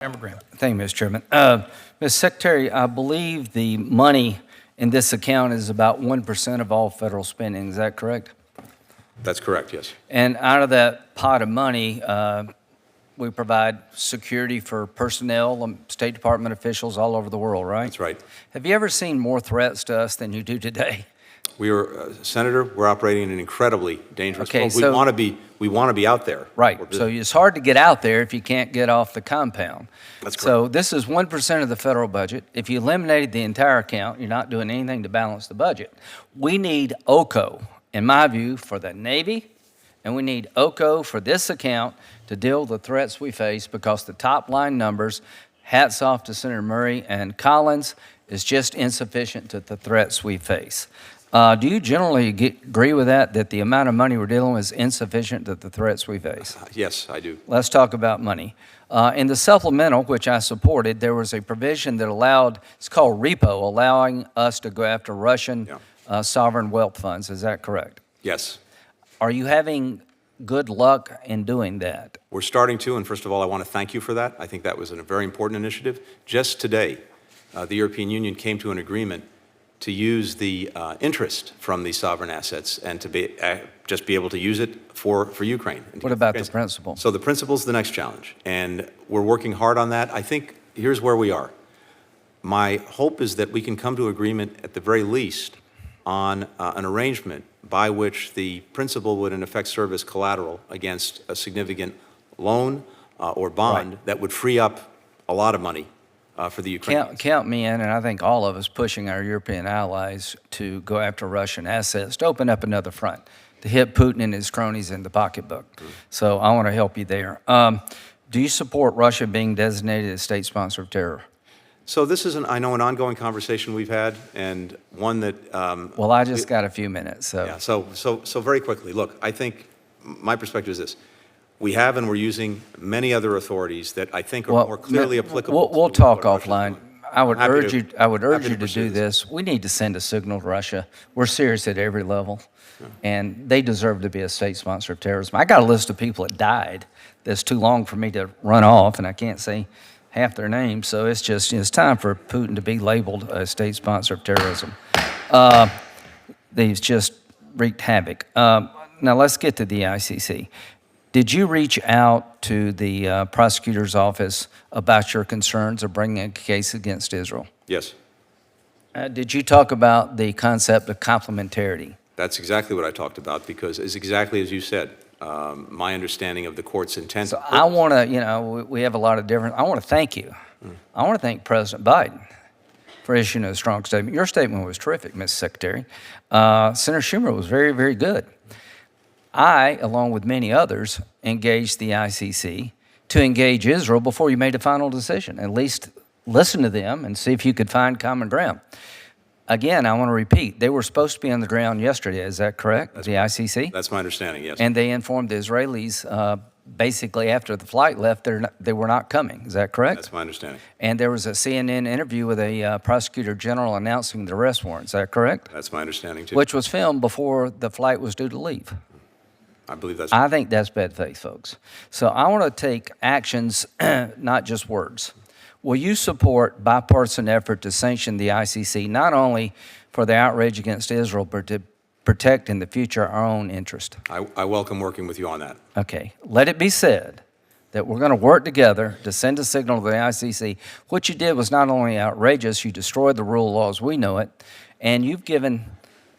Graham. Thank you, Mr. Chairman. Mr. Secretary, I believe the money in this account is about 1% of all federal spending. Is that correct? That's correct, yes. And out of that pot of money, we provide security for personnel, State Department officials all over the world, right? That's right. Have you ever seen more threats to us than you do today? Senator, we're operating in an incredibly dangerous world. so- We want to be out there. Right. So it's hard to get out there if you can't get off the compound. That's correct. So this is 1% of the federal budget. If you eliminated the entire account, you're not doing anything to balance the budget. We need OCO, in my view, for the Navy, and we need OCO for this account to deal with the threats we face, because the top line numbers, hats off to Senator Murray and Collins, is just insufficient to the threats we face. Do you generally agree with that the amount of money we're dealing with is insufficient to the threats we face? Yes, I do. Let's talk about money. In the supplemental, which I supported, there was a provision that allowed, it's called repo, allowing us to go after Russian sovereign wealth funds. Is that correct? Yes. Are you having good luck in doing that? We're starting to, and first of all, I want to thank you for that. I think that was a very important initiative. Just today, the European Union came to an agreement to use the interest from these sovereign assets and to just be able to use it for Ukraine. What about the principle? So the principle is the next challenge, and we're working hard on that. I think here's where we are. My hope is that we can come to agreement at the very least on an arrangement by which the principal would in effect serve as collateral against a significant loan or bond that would free up a lot of money for the Ukrainians. Count me in, and I think all of us pushing our European allies to go after Russian assets, to open up another front, to hit Putin and his cronies in the pocketbook. So I want to help you there. Do you support Russia being designated a state sponsor of terror? So this is, I know, an ongoing conversation we've had, and one that... well, I just got a few minutes, so... Yeah, so very quickly, look, I think my perspective is this. We have and we're using many other authorities that I think are more clearly applicable. We'll talk offline. I would urge you to do this. this. We need to send a signal to Russia. We're serious at every level, and they deserve to be a state sponsor of terrorism. I got a list of people that died that's too long for me to run off, and I can't say half their names, so it's just, it's time for Putin to be labeled a state sponsor of terrorism. They've just wreaked havoc. Now let's get to the ICC. Did you reach out to the prosecutor's office about your concerns of bringing a case against Israel? Yes. Did you talk about the concept of complementarity? That's exactly what I talked about, because it's exactly as you said. My understanding of the court's intent. So I want to, we have a lot of different, I want to thank you. I want to thank President Biden for issuing a strong statement. Your statement was terrific, Mr. Secretary. Senator Schumer was very, very good. I, along with many others, engaged the ICC to engage Israel before you made a final decision. At least listen to them and see if you could find common ground. Again, I want to repeat, they were supposed to be on the ground yesterday. Is that correct, the ICC? That's my understanding, yes. And they informed the Israelis basically after the flight left, they were not coming. Is that correct? That's my understanding. And there was a CNN interview with a prosecutor general announcing the arrest warrant. Is that correct? That's my understanding, too. Which was filmed before the flight was due to leave. I believe that's... I think that's bad faith, folks. So I want to take actions, not just words. Will you support bipartisan effort to sanction the ICC, not only for the outrage against Israel, but to protect in the future our own interest? I welcome working with you on that. Okay. Let it be said that we're going to work together to send a signal to the ICC. What you did was not only outrageous, you destroyed the rule of law as we know it, and you've given,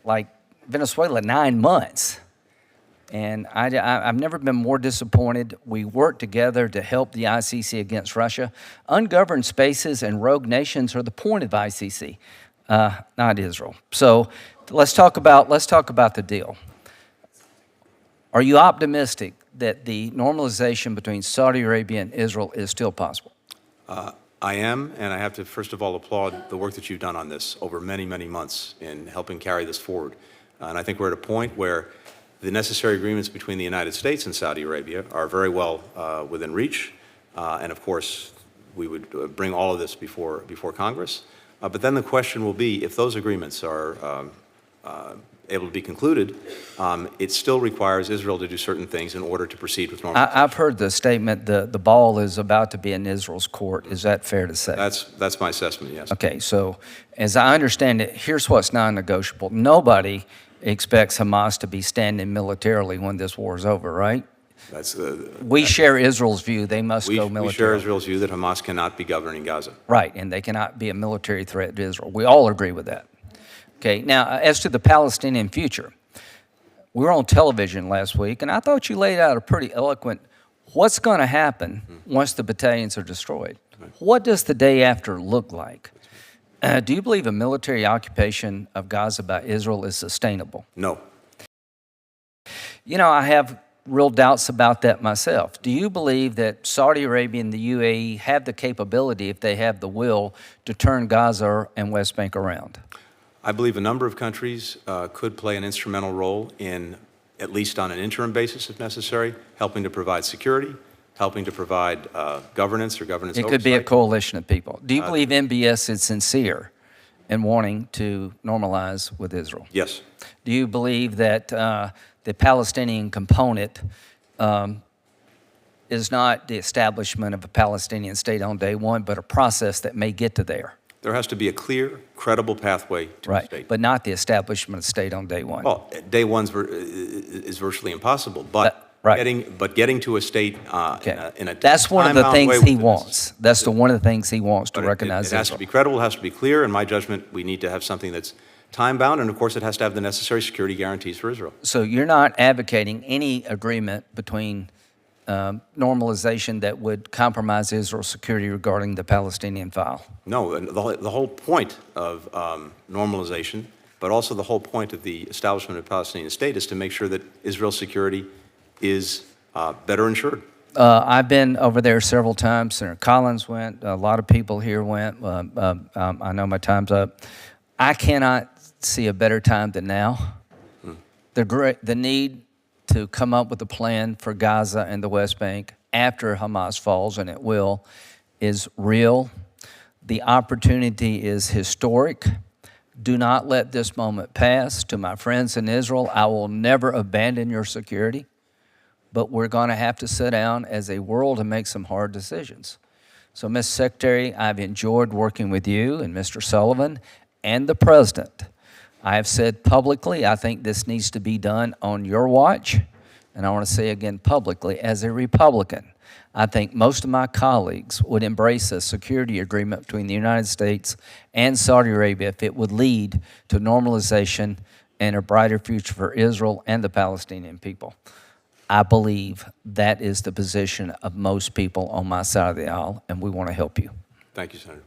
like, Venezuela 9 months. And I've never been more disappointed. We work together to help the ICC against Russia. Ungoverned spaces and rogue nations are the point of ICC, not Israel. So let's talk about the deal. Are you optimistic that the normalization between Saudi Arabia and Israel is still possible? I am, and I have to first of all applaud the work that you've done on this over many, many months in helping carry this forward. And I think we're at a point where the necessary agreements between the United States and Saudi Arabia are very well within reach. And of course, we would bring all of this before Congress. But then the question will be, if those agreements are able to be concluded, it still requires Israel to do certain things in order to proceed with normalization. I've heard the statement, the ball is about to be in Israel's court. Is that fair to say? That's my assessment, yes. Okay, so as I understand it, here's what's non-negotiable. Nobody expects Hamas to be standing militarily when this war is over, right? We share Israel's view. They must go militarily. We share Israel's view that Hamas cannot be governing Gaza. Right, and they cannot be a military threat to Israel. We all agree with that. Okay, now, as to the Palestinian future, we were on television last week, and I thought you laid out a pretty eloquent what's going to happen once the battalions are destroyed. What does the day after look like? Do you believe a military occupation of Gaza by Israel is sustainable? No. You know, I have real doubts about that myself. Do you believe that Saudi Arabia and the UAE have the capability, if they have the will, to turn Gaza and West Bank around? I believe a number of countries could play an instrumental role in, at least on an interim basis if necessary, helping to provide security, helping to provide governance or governance oversight. It could be a coalition of people. Do you believe MBS is sincere in wanting to normalize with Israel? Yes. Do you believe that the Palestinian component is not the establishment of a Palestinian state on day one, but a process that may get to there? There has to be a clear, credible pathway to a state. But not the establishment of state on day one. Well, day one is virtually impossible, but getting to a state in a that's one of the things he wants. That's one of the things he wants to recognize. It has to be credible, it has to be clear. In my judgment, we need to have something that's time-bound, and of course, it has to have the necessary security guarantees for Israel. So you're not advocating any agreement between normalization that would compromise Israel's security regarding the Palestinian file? No, and the whole point of normalization, but also the whole point of the establishment of a Palestinian state is to make sure that Israel's security is better ensured. I've been over there several times. Senator Collins went. A lot of people here went. I know my time's up. I cannot see a better time than now. The need to come up with a plan for Gaza and the West Bank after Hamas falls, and it will, is real. The opportunity is historic. Do not let this moment pass. To my friends in Israel, I will never abandon your security, but we're going to have to sit down as a world and make some hard decisions. So, Mr. Secretary, I've enjoyed working with you and Mr. Sullivan and the President. I have said publicly, I think this needs to be done on your watch, and I want to say again publicly, as a Republican, I think most of my colleagues would embrace a security agreement between the United States and Saudi Arabia if it would lead to normalization and a brighter future for Israel and the Palestinian people. I believe that is the position of most people on my side of the aisle, and we want to help you. Thank you, Senator.